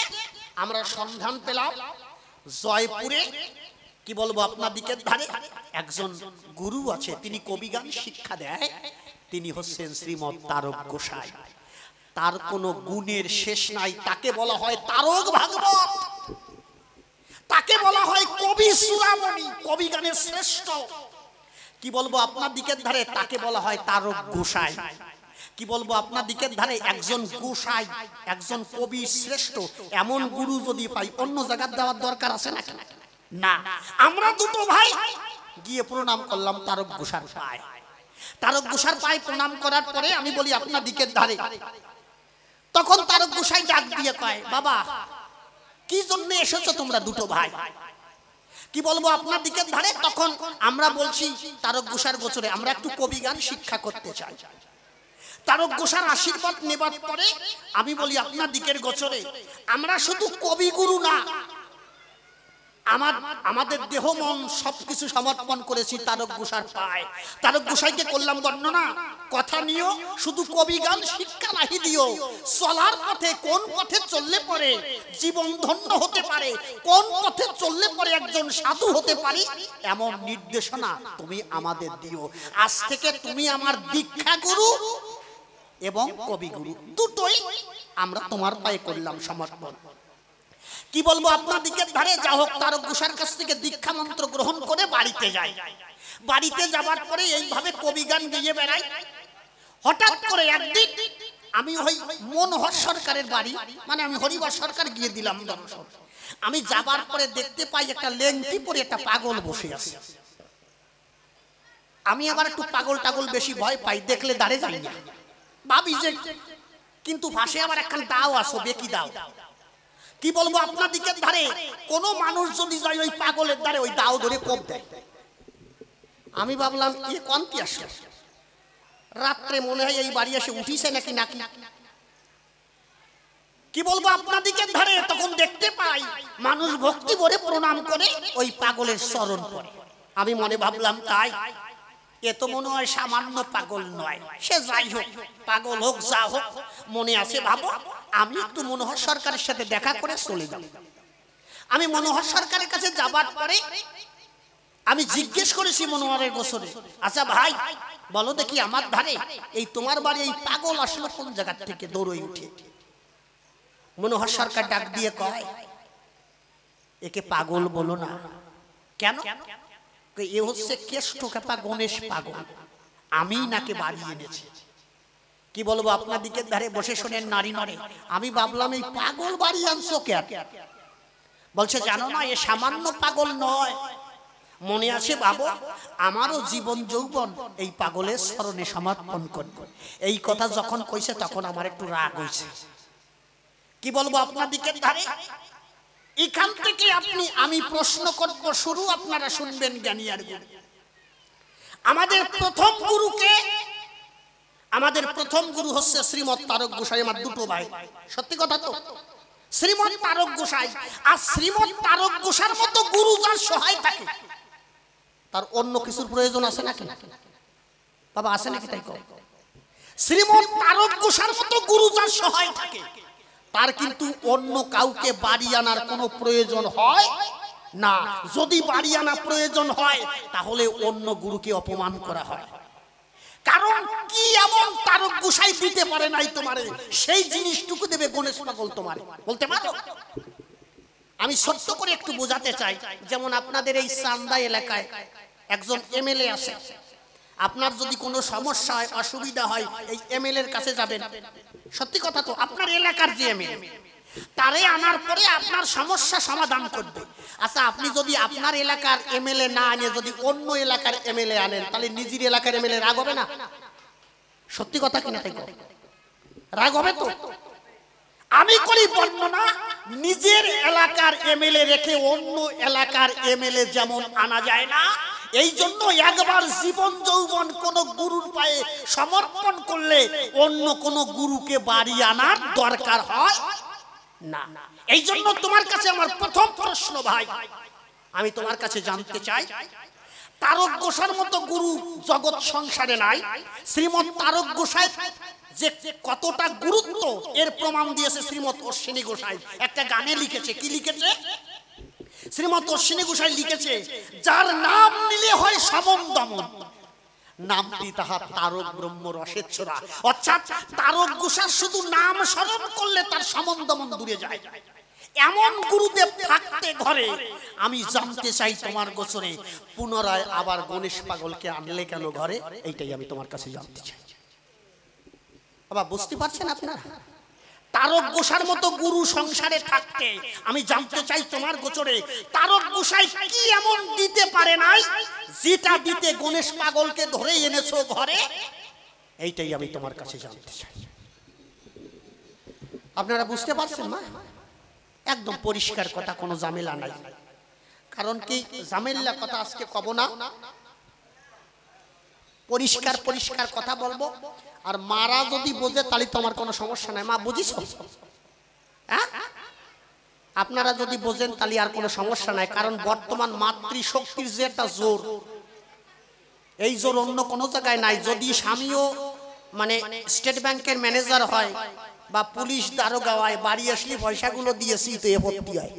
আমরা সন্ধান পেলাম জয়পুরে। কি বলবো আপনাদিকে ধারে একজন গুরু আছে, তিনি কবিগান শিক্ষা দেয়। তিনি হচ্ছেন শ্রীমৎ তারক গোসাই। তার কোনো গুণের শেষ নাই। তাকে বলা হয় তারক ভাগবত, তাকে বলা হয় কবি চূড়ামণি, কবি গানের শ্রেষ্ঠ। কি বলবো আপনার দিকের ধারে তাকে বলা হয় তারক গোসাই। কি বলবো আপনার দিকের ধারে একজন গোসাই, একজন কবি শ্রেষ্ঠ, এমন গুরু যদি পাই অন্য জায়গায় দেওয়ার দরকার আছে না? না। আমরা দুটো ভাই গিয়ে প্রণাম করলাম তারক গোসার পায়। তারক গোসার পায় প্রণাম করার পরে আমি বলি আপনার দিকের ধারে। তখন তারক গোসাই ডাক দিয়ে কয়, বাবা কি জন্য এসেছো তোমরা দুটো ভাই? কি বলবো আপনার দিকের ধারে। তখন আমরা বলছি তারক গোসার গোচরে আমরা একটু কবি গান শিক্ষা করতে চাই। তারক গোসার আশীর্বাদ নেবার পরে আমি বলি আপনার দিকের গোচরে আমরা শুধু কবি গুরু না, আমাদের দেহ মন সবকিছু সমর্পণ করেছি তারক গোসার পায়। তারক গোসাইকে করলাম বর্ণনা, কথা নিও শুধু কবি গান শিক্ষা নাহি দিও, চলার পথে কোন পথে চললে পরে জীবন ধন্য হতে পারে, কোন পথে চললে পরে একজন সাধু হতে পারি, এমন নির্দেশনা তুমি আমাদের দিও। আজ থেকে তুমি আমার দীক্ষা গুরু এবং কবি গুরু দুটোই আমরা তোমার পায়ে করলাম সমর্পণ। কি বলবো আপনার দিকের ধারে যা হোক তারক গোসার কাছ থেকে দীক্ষা মন্ত্র গ্রহণ করে বাড়িতে যাই। বাড়িতে যাবার পরে এইভাবে কবি গান গেয়ে বেড়াই। হঠাৎ করে একদিন আমি ওই মনোহর সরকারের বাড়ি, মানে আমি হরিবার সরকার গিয়ে দিলাম দর্শন। আমি যাবার পরে দেখতে পাই একটা লেংটি পরে একটা পাগল বসে আছে। আমি আবার একটু পাগল টাগল বেশি ভয় পাই, দেখলে দাঁড়ে যাই না, ভাবি যে কিন্তু ভাষে আবার একখান দাও আসো বেকি দাও। কি বলবো আপনার দিকের ধারে কোন মানুষ যদি যায় ওই পাগলের ধারে ওই দাও ধরে কোপ দেয়। আমি ভাবলাম এ কোন কি আসে, রাত্রে মনে হয় এই বাড়ি এসে উঠিছে নাকি নাকি। কি বলবো আপনার দিকের ধারে তখন দেখতে পাই মানুষ ভক্তি ভরে প্রণাম করে ওই পাগলের চরণ পড়ে। আমি মনে ভাবলাম তাই, এ তো মনে হয় সামান্য পাগল নয়, সে যাই হোক পাগল হোক যা হোক মনে আছে ভাবো আমি একটু মনোহর সরকারের সাথে দেখা করে চলে যাব। আমি মনোহর সরকারের কাছে যাবার পরে আমি জিজ্ঞেস করেছি মনোহরের গোসরে, আচ্ছা ভাই বলো দেখি আমার ধারে এই তোমার বাড়ি এই পাগল আসলো কোন জায়গা থেকে দৌড়ই উঠে? মনোহর সরকার ডাক দিয়ে কয়, একে পাগল বলো না। কেন? এ হচ্ছে কেষ্ট খেপা গণেশ পাগল, আমি নাকে বাড়ি এনেছি। কি বলবো আপনার দিকের ধারে বসে শোনেন নারী নরে। আমি ভাবলাম এই পাগল বাড়ি আনছো কেন? বলছে জানো না এ সামান্য পাগল নয়, মনে আছে বাবু আমারও জীবন যৌবন এই পাগলের স্মরণে সমর্পণ করব। এই কথা যখন কইছে তখন আমার একটু রাগ হয়েছে। কি বলবো আপনার দিকের ধারে এখান থেকে আমি প্রশ্ন করব শুরু, আপনারা শুনবেন জ্ঞানী আর গুরু। আমাদের প্রথম গুরুকে আমাদের প্রথম গুরু হচ্ছে শ্রীমৎ তারক গোসাই, আমার দুটো ভাই। সত্যি কথা তো, শ্রীমৎ তারক গোসাই। আর শ্রীমৎ তারক গোসার মতো গুরু যার সহায় থাকে, তার অন্য কিছুর প্রয়োজন আছে নাকি বাবা? আছে নাকি? তাই কও। শ্রীমৎ তারক গোসার মতো গুরু যার সহায় থাকে, তার কিন্তু অন্য কাউকে বাড়ি আনার কোনো প্রয়োজন হয় না। যদি বাড়ি আনা প্রয়োজন হয় তাহলে অন্য গুরুকে অপমান করা হয়। কারণ কি এমন তারক গোসাই দিতে পারে নাই তোমারে, সেই জিনিসটুকু দেবে গণেশ পাগল তোমারে। বলতে পারো? আমি ছোট্ট করে একটু বোঝাতে চাই। যেমন আপনাদের এই চান্দা এলাকায় একজন এমএলএ আছে, আপনার যদি কোনো সমস্যা হয়, অসুবিধা হয়, এই এমএলএ এর কাছে যাবেন। সত্যি কথা তো, আপনার এলাকার যে এমএলএ, তারে আনার পরে আপনার সমস্যা সমাধান করবে। আচ্ছা, আপনি যদি আপনার এলাকার এমএলএ না আনে যদি অন্য এলাকার এমএলএ আনেন, তাহলে নিজের এলাকার এমএলএ রাগ হবে না? সত্যি কথা কিনা? তাই রাগ হবে তো। আমি করি বর্ণনা, নিজের এলাকার এমএলএ রেখে অন্য এলাকার এমএলএ যেমন আনা যায় না, এই জন্য একবার জীবন যৌবন কোন গুরুর পায়ে সমর্পণ করলে অন্য কোন গুরুকে বাড়ি আনার দরকার হয় না। এই জন্য তোমার কাছে আমার প্রথম প্রশ্ন ভাই, আমি তোমার কাছে জানতে চাই, তারক গোসার মতো গুরু জগৎ সংসারে নাই। শ্রীমৎ তারক গোসাই যে কতটা গুরুত্ব এর প্রমাণ দিয়েছে শ্রীমৎ অশ্বিনী গোসাই। একটা গানে লিখেছে, কি লিখেছে? শ্রীমৎ অশ্বিনী গোসাই লিখেছে, যার নাম নিলে হয় সমন দমন, নামটি তাহার তারক ব্রহ্ম রসের ছোড়া। অর্থাৎ তারক গোসার শুধু নাম স্মরণ করলে তার সমন দমন দূরে যায়। এমন গুরুদেব থাকতে ঘরে আমি জানতে চাই তোমার গোচরে পুনরায় আবার গণেশ পাগলকে আনলে কেন ঘরে? এইটাই আমি তোমার কাছে জানতে চাই। বাবা বুঝতে পারছেন আপনারা? তারক গোসার মতো গুরু সংসারে থাকতে আমি জানতে চাই তোমার গোচরে তারক গোসাই কি এমন দিতে পারে নাই যেটা দিতে গণেশ পাগলকে ধরে এনেছো ঘরে? এইটাই আমি তোমার কাছে জানতে চাই। আপনারা বুঝতে পারছেন না? একদম পরিষ্কার কথা, কোনো ঝামেলা নাই। কারণ কি ঝামেলা কথা আজকে কব না, পরিষ্কার পরিষ্কার কথা বলবো। আর মারা যদি বোঝে তাহলে তোমার কোনো সমস্যা নাই। মা বুঝিস? হ্যাঁ, আপনারা যদি বোঝেন তাহলে আর কোনো সমস্যা নাই। কারণ বর্তমান মাতৃশক্তির যে একটা জোর, এই জোর অন্য কোনো জায়গায় নাই। যদি স্বামীও মানে স্টেট ব্যাংকের ম্যানেজার হয় বা পুলিশ দারোগা হয়, বাড়ি আসলে পয়সাগুলো দিয়েছি তো এ ভর্তি হয়,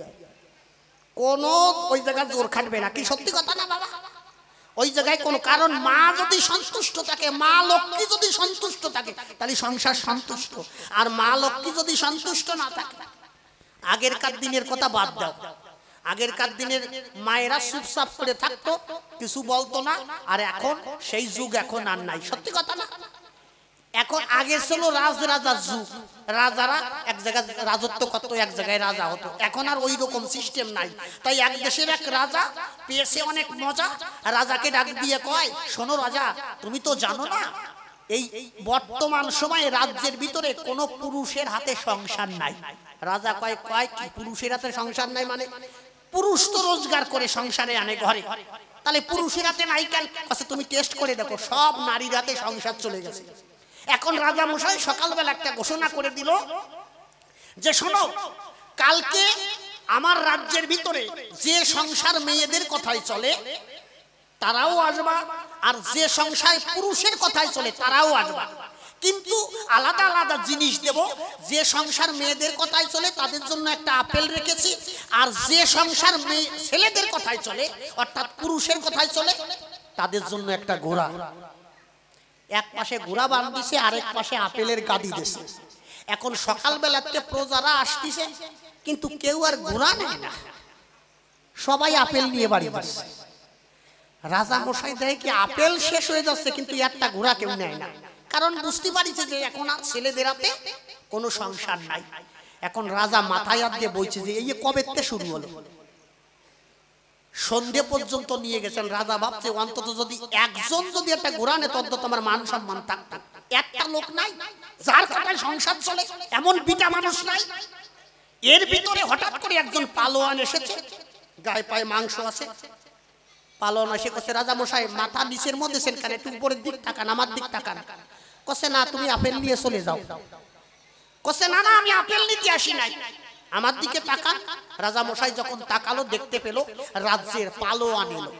কোনো ওই জায়গায় জোর খাটবে না। কি সত্যি কথা না বাবা? ওই জায়গায় কোনো, কারণ মা যদি সন্তুষ্ট থাকে, মা লক্ষ্মী যদি সন্তুষ্ট থাকে তাহলে সংসার সন্তুষ্ট। আর মা লক্ষ্মী যদি সন্তুষ্ট না থাকে, আগেরকার দিনের কথা বাদ দাও, আগেরকার দিনের মায়েরা চুপচাপ করে থাকতো, কিছু বলতো না। আর এখন সেই যুগ এখন আর নাই। সত্যি কথা না? এখন আগে ছিল রাজ রাজার যুগ, রাজারা এক জায়গায় রাজত্ব করত, এক জায়গায় রাজা হতো। এখন আর ওই রকম সিস্টেম নাই। তাই এক দেশের এক রাজা পেয়েছে অনেক মজা, রাজাকে ডাক দিয়ে কয়, শোনো রাজা, তুমি তো জানো না এই বর্তমান সময়ে রাজ্যের ভিতরে কোনো পুরুষের হাতে সংসার নাই। রাজা কয়, কয় কি পুরুষের হাতে সংসার নাই? মানে পুরুষ তো রোজগার করে সংসারে আনে ঘরে, তাহলে পুরুষের হাতে নাই কেন? আচ্ছা তুমি টেস্ট করে দেখো, সব নারীর হাতে সংসার চলে গেছে। এখন রাজা মশাই সকালবেলা একটা ঘোষণা করে দিল যে শোনো, কালকে আমার রাজ্যের ভিতরে যে সংসার মেয়েদের কথাই চলে তারাও আসবা, আর যে সংসার পুরুষের কথাই চলে তারাও আসবা, কিন্তু আলাদা আলাদা জিনিস দেব। যে সংসার মেয়েদের কথাই চলে তাদের জন্য একটা আপেল রেখেছি, আর যে সংসার ছেলেদের কথাই চলে অর্থাৎ পুরুষের কথাই চলে তাদের জন্য একটা ঘোড়া। এক পাশে ঘোড়া বাঁধিয়েছে, আরেক পাশে আপেলের গাদি দিয়েছে। এখন সকালবেলাতে প্রজারা আসতেছে, কিন্তু কেউ আর ঘোড়া নেয় না, সবাই আপেল নিয়ে বাড়ি যাচ্ছে। রাজা মশাই দেখে কি আপেল শেষ হয়ে যাচ্ছে, কিন্তু একটা ঘোড়া কেউ নেয় না। কারণ বুঝতে পারিছে যে এখন আর ছেলেদের হাতে কোনো সংসার নাই। এখন রাজা মাথায় হাত দিয়ে বলছে যে এই কবেতে শুরু হলো, সন্ধে পর্যন্ত নিয়ে গেছেন। রাজা ভাবছে অন্তত যদি একজন যদি একটা ঘোড়া নেয় তত তোমার মান সম্মান থাকতো। একটা লোক নাই যার কথায় সংসার চলে, এমন বিটা মানুষ নাই। এর ভিতরে হঠাৎ করে একজন পালোয়ান এসেছে, গায়ে পায়ে মাংস আছে। পালোয়ান এসে করছে, রাজা মশাই মাথা নিচের মধ্যে সেখানে একটু উপরের দিক তাকান, আমার দিক তাকান। কসে না তুমি আপেল নিয়ে চলে যাও। কসে না না আমি আপেল নিতে আসি নাই, আমার দিকে তাকান। রাজা মশাই যখন তাকালো দেখতে পেল রাজ্যের পালোয়ান এলো।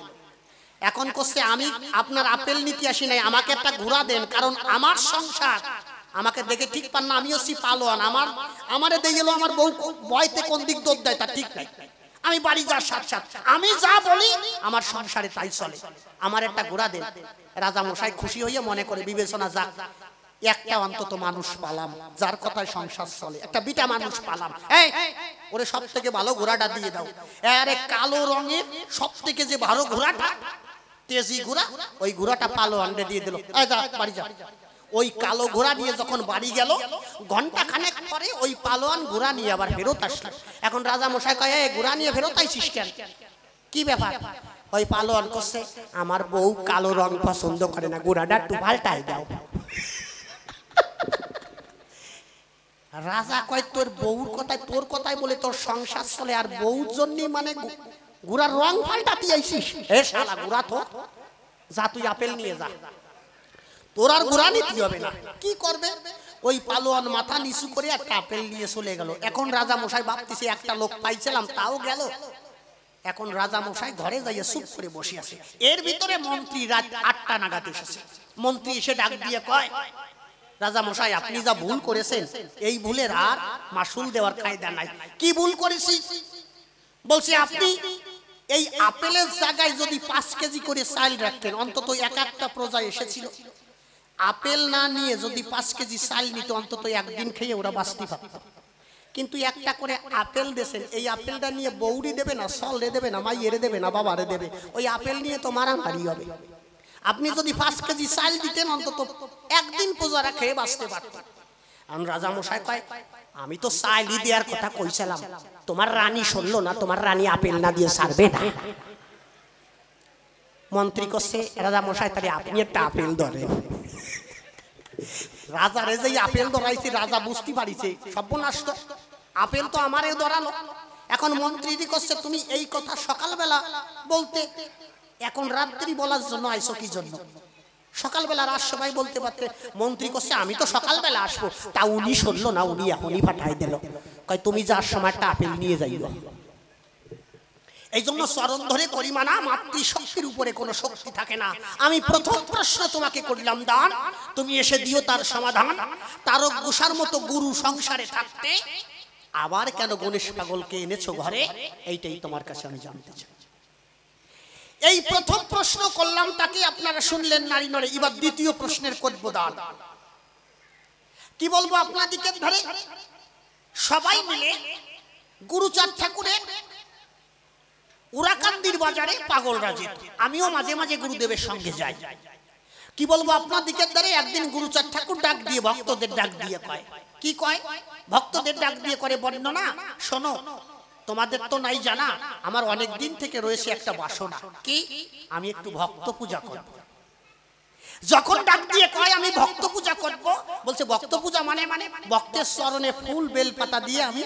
এখন কসে আমি আপনার আপেল নিতে আসি নাই, আমাকে একটা ঘোড়া দেন, কারণ আমার সংসার আমাকে দেখে ঠিক পান না, আমিও সি পালোয়ান, আমারে দিয়ে গেল আমার বউ ভয়তে কোন দিক দৌড় দেয় তা ঠিক নাই। আমি বাড়ি যাওয়ার সাথে সাথে আমি যা বলি আমার সংসারে তাই চলে, আমার একটা ঘোড়া দেন। রাজা মশাই খুশি হইয়া মনে করে বিবেচনা যাক একটা অন্তত মানুষ পালাম যার কথায় সংসার চলে, একটা বিটা মানুষ পালাম, এই ওরে সব থেকে ভালো ঘোড়াটা দিয়ে দাও। আরে কালো রঙের সব থেকে যে ভালো ঘোড়াটা তেজি ঘোড়া, ওই ঘোড়াটা পালোয়ানকে দিয়ে দিল, এই যা বাড়ি যা। ওই কালো ঘোড়া নিয়ে যখন বাড়ি গেল ঘন্টা খানেক পরে ওই পালোয়ান ঘোড়া নিয়ে আবার ফেরত আসলো। এখন রাজা মশাই কয় এই ঘোড়া নিয়ে ফেরত আইছিস কেন, কি ব্যাপার? ওই পালোয়ান করছে আমার বউ কালো রং পছন্দ করে না, ঘোড়াটা একটু পাল্টাই দাও। রাজা কয় তোর বউর কথায় তোর কথায় বলে তোর সংসার চলে, আর বউর জন্য মানে ঘোড়ার রং পাল্টাতে আইছিস? এ শালা ঘোড়া তো যা, তুই আপেল নিয়ে যা, তোর আর ঘোড়া নিতে হবে না। কি করবে? ওই পালোয়ান মাথা নিচু করে একটা আপেল নিয়ে চলে গেল। এখন রাজা মশাই ভাবতেছে একটা লোক পাইছিলাম তাও গেল। এখন রাজা মশাই ঘরে যাইয়া চুপ করে বসে আছে। এর ভিতরে মন্ত্রী রাত 8টা নাগাদ এসেছে। মন্ত্রী এসে ডাক দিয়ে কয় রাজা মশাই আপনি যা ভুল করেছেন এই ভুলের আর মাসুল দেওয়ার কায়দা নাই। কি ভুল করেছি? বলছে আপনি এই আপেলের জায়গায় যদি 5 কেজি করে চাল রাখতেন, অন্তত এক একটা প্রজা এসেছিল আপেল না নিয়ে যদি 5 কেজি চাল নিত অন্তত একদিন খেয়ে ওরা বাঁচতে পারত। কিন্তু একটা করে আপেল দেন, এই আপেলটা নিয়ে বউরি দেবে না, সলরে দেবে না, মাইয়েরে দেবে না, বাবারে দেবে, ওই আপেল নিয়ে তো মারামারি হবে। আপনি যদি 5 কেজি চাল দিতেন অন্তত একদিন প্রজারা খেয়ে বাঁচতে পারত। আমি রাজা মশাই কয় আমি তো চালই দেওয়ার কথা কইছিলাম, তোমার রানী শুনলো না, তোমার রানী আপেল না দিয়ে ছাড়বে না। মন্ত্রী করছে রাজা মশাই তাহলে আপনি একটা আপেল ধরেন। রাজারে যে আপেল ধরাইছে রাজা বুঝতে পারিছে সর্বনাশ, তো আপেল তো আমারে ধরালো। এখন মন্ত্রী করছে তুমি এই কথা সকালবেলা বলতে, এখন রাত্রি বলার জন্য আইসো কি জন্য? সকালবেলা রাত সবাই বলতে পারতে। মন্ত্রী করছে আমি তো সকালবেলা আসবো, তা উনি শুনলো না, উনি এখনই পাঠাই দিল, কয় তুমি যার সময় একটা আপেল নিয়ে যাইও। এই জন্য চরণ ধরে করি মানা, মাতৃশক্তির উপরে কোনো শক্তি থাকে না। আমি প্রথম প্রশ্ন তোমাকে করলাম দান, তুমি এসে দিও তার সমাধান। তারক গোসার মতো গুরু সংসারে থাকতে আবার কেন গণেশ পাগলকে এনেছো ঘরে, এইটাই তোমার কাছে আমি জানতে চাই। এই প্রথম প্রশ্ন করলাম তাকে, আপনারা শুনলেন নারী নড়ে। এবার দ্বিতীয় প্রশ্নের করব দান। কি বলবো আপনাদিকে ধরে সবাই মিলে গুরুচাঁদ ঠাকুরের উরাকান্দির বাজারে পাগলরা যেত, আমিও মাঝে মাঝে গুরুদেবের সঙ্গে যাই। কি বলবো আপনার দিকের দ্বারে একদিন গুরুচাঁদ ঠাকুর ডাক দিয়ে ভক্তদের ডাক দিয়ে কয়, কি কয়? ভক্তদের ডাক দিয়ে করে বর্ণনা, শোনো তোমাদের তো নাই জানা, আমার অনেক দিন থেকে রয়েছে একটা বাসনা, কি আমি একটু ভক্ত পূজা করব। যখন ডাক দিয়ে কয় আমি ভক্ত পূজা করব, বলছে ভক্ত পূজা মানে ভক্তের চরণে ফুল বেল পাতা দিয়ে আমি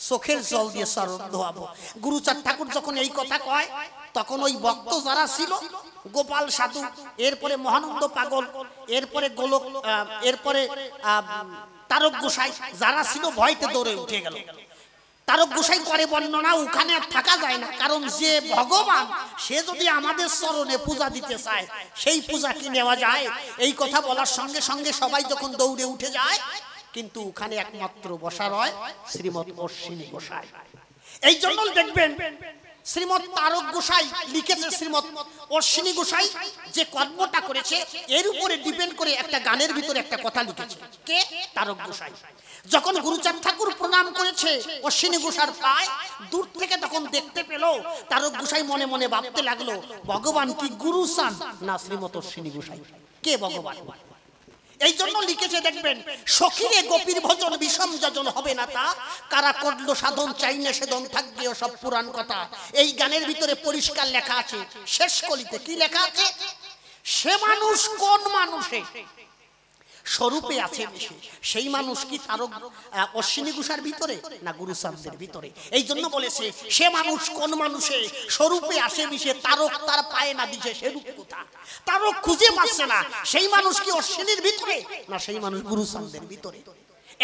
চোখের জল দিয়ে চরণ ধোয়াবো। গুরুচাঁদ ঠাকুর যখন এই কথা কয় তখন ওই ভক্ত যারা ছিল, গোপাল সাধু, এরপরে মহানন্দ পাগল, এরপরে গোলক, এরপরে তারক গোসাই যারা ছিল ভয়তে দৌড়ে উঠে গেল। তারক গোসাই করে বর্ণনা ওখানে আর থাকা যায় না, কারণ যে ভগবান সে যদি আমাদের চরণে পূজা দিতে চায় সেই পূজা কি নেওয়া যায়? এই কথা বলার সঙ্গে সঙ্গে সবাই যখন দৌড়ে উঠে যায়, কিন্তু ওখানে একমাত্র বসা রয় শ্রীমৎ অশ্বিনী গোসাই। এই জন্য দেখবেন শ্রীমৎ তারক গোসাই লিখেছে, শ্রীমৎ অশ্বিনী গোসাই যে কর্মটা করেছে এর উপরে ডিপেন্ড করে একটা গানের ভিতরে একটা কথা লিখেছে। কে? তারক গোসাই। যখন গুরুচাঁদ ঠাকুর প্রণাম করেছে অশ্বিনী গোসার পায় দূর থেকে, তখন দেখতে পেল তারক গোসাই মনে মনে ভাবতে লাগলো ভগবান কি গুরু চান না শ্রীমৎ অশ্বিনী গোসাই? কে ভগবান? এই জন্য লিখেছে দেখবেন, সখীরে গোপীর ভজন বিষম যজন হবে না তা, কারা করলো সাধন চাই না সেদন থাকবে সব পুরাণ কথা। এই গানের ভিতরে পরিষ্কার লেখা আছে, শেষ কলিতে কি লেখা আছে? সে মানুষ কোন মানুষে স্বরূপে আছে মিশে, সেই মানুষ কি তারক অশ্বিনী ঘোষার ভিতরে না গুরুচাঁদের ভিতরে? এই জন্য বলেছে সে মানুষ কোন মানুষে স্বরূপে আসে মিশে, তারক তার পায়ে না দিছে সে রূপ কোথা? তারক খুঁজে পাচ্ছে না, সেই মানুষ কি অশ্বিনীর ভিতরে না সেই মানুষ গুরুচাঁদের ভিতরে?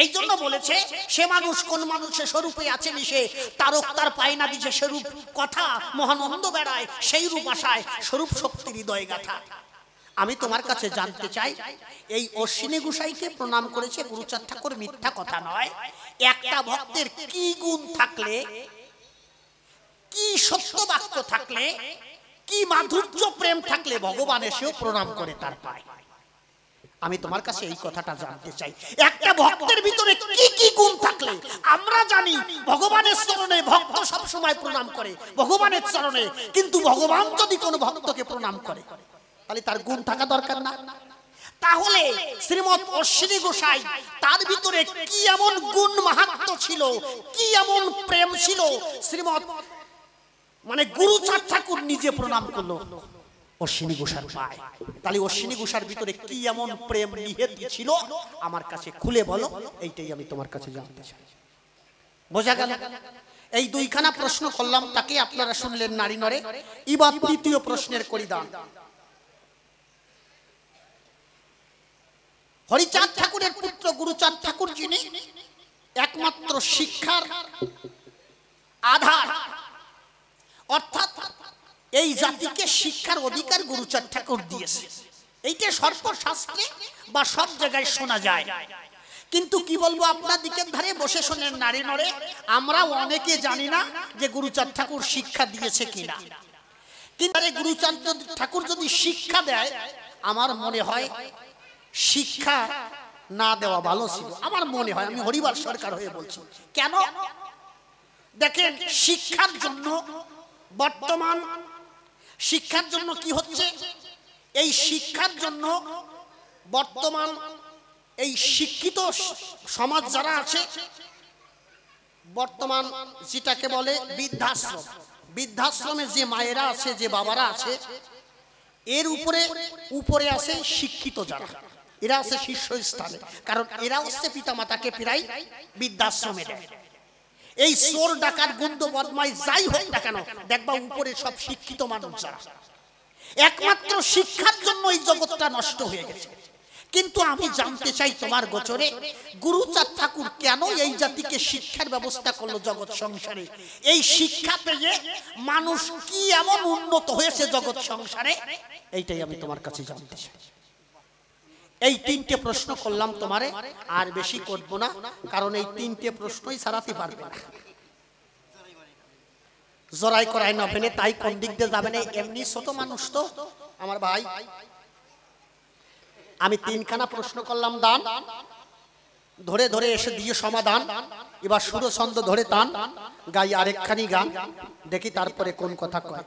এই জন্য বলেছে সে মানুষ কোন মানুষের স্বরূপে আছে মিশে, তারক তার পায় না দিছে স্বরূপ কথা, মহানন্দ বেড়ায় সেই রূপ আশায়, স্বরূপ শক্তির হৃদয় গাথা। আমি তোমার কাছে জানতে চাই, এই অশ্বিনী গোসাইকে প্রণাম করেছে গুরুচাঁদ ঠাকুর, মিথ্যা কথা নয়। একটা ভক্তের কি গুণ থাকলে, কি সত্য বাক্য থাকলে, কি মাধুর্য প্রেম থাকলে ভগবান এসেও প্রণাম করে তার পায়? আমি তোমার কাছে এই কথাটা জানতে চাই। একটা ভক্তের ভিতরে কি কি গুণ থাকলে? আমরা জানি ভগবানের চরণে ভক্ত সব সময় প্রণাম করে, ভগবানের চরণে। কিন্তু ভগবান যদি কোন ভক্তকে প্রণাম করে, তাহলে তার গুণ থাকা দরকার না? তাহলে শ্রীমৎ অশ্বিনী গোসাই তার ভিতরে কি এমন গুণ মাহাত্ম্য ছিল, কি এমন প্রেম ছিল, শ্রীমৎ মানে গুরুচাঁদ ঠাকুর নিজে প্রণাম করলো অশ্বিনী গোসার পায়। তাহলে অশ্বিনী গোসার ভিতরে কি এমন প্রেম নিহিত ছিল আমার কাছে খুলে বলো, এইটাই আমি তোমার কাছে জানতে চাই। বোঝা গেল? এই দুইখানা প্রশ্ন করলাম, তাকে আপনারা শুনলেন নারী নরে। এবার তৃতীয় প্রশ্নের করিদান। হরিচাঁদ ঠাকুরের পুত্র গুরুচাঁদ ঠাকুর, যিনি একমাত্র শিক্ষার আধার, অর্থাৎ এই জাতিকে শিক্ষার অধিকার গুরুচাঁদ ঠাকুর দিয়েছে। এইটা সর্বশাস্ত্রে বা সব জায়গায় শোনা যায়। কিন্তু কি বলবো, আপনার দিকের ধারে বসে শোনেন নারী নরে, আমরা অনেকে জানি না যে গুরুচাঁদ ঠাকুর শিক্ষা দিয়েছে কিনা। কিন্তু গুরুচাঁদ ঠাকুর যদি শিক্ষা দেয়, আমার মনে হয় শিক্ষা না দেওয়া ভালো ছিল। আমার মনে হয়, আমি হরিবার সরকার হয়ে বলছি। কেন? দেখেন, শিক্ষার জন্য বর্তমান শিক্ষার জন্য কি হচ্ছে, এই শিক্ষার জন্য বর্তমান এই শিক্ষিত সমাজ যারা আছে, বর্তমান যেটাকে বলে বৃদ্ধাশ্রম, বৃদ্ধাশ্রমে যে মায়েরা আছে, যে বাবারা আছে, এর উপরে আছে শিক্ষিত যারা, এরা আছে শীর্ষস্থানে। কারণ এরা হচ্ছে পিতামাতাকে প্রায় বৃদ্ধাশ্রমে দেয়। এই চোর ডাকাত গুন্ড বদমাই যাই হোক না কেন, দেখবা উপরে সব শিক্ষিত মানুষ যারা। একমাত্র শিক্ষার জন্য এই জগৎটা নষ্ট হয়ে গেছে। কিন্তু আমি জানতে চাই তোমার গোচরে, গুরুচাঁদ ঠাকুর কেন এই জাতিকে শিক্ষার ব্যবস্থা করলো জগৎ সংসারে? এই শিক্ষা পেয়ে মানুষ কি এমন উন্নত হয়েছে জগৎ সংসারে, এইটাই আমি তোমার কাছে জানতে চাই। এই তিনটে প্রশ্ন করলাম তোমারে, আর বেশি করব না, কারণ এই তিনটে প্রশ্নই সারাতে পারবে না। জড়াই করাই না ভেনে, তাই কোন দিক দিয়ে যাবে না, এমনি ছোট মানুষ তো আমার ভাই। আমি তিনখানা প্রশ্ন করলাম, দান ধরে ধরে এসে দিয়ে সমাধান। এবার সুর ছন্দ ধরে টান গাই আরেকখানি গান, দেখি তারপরে কোন কথা কয়।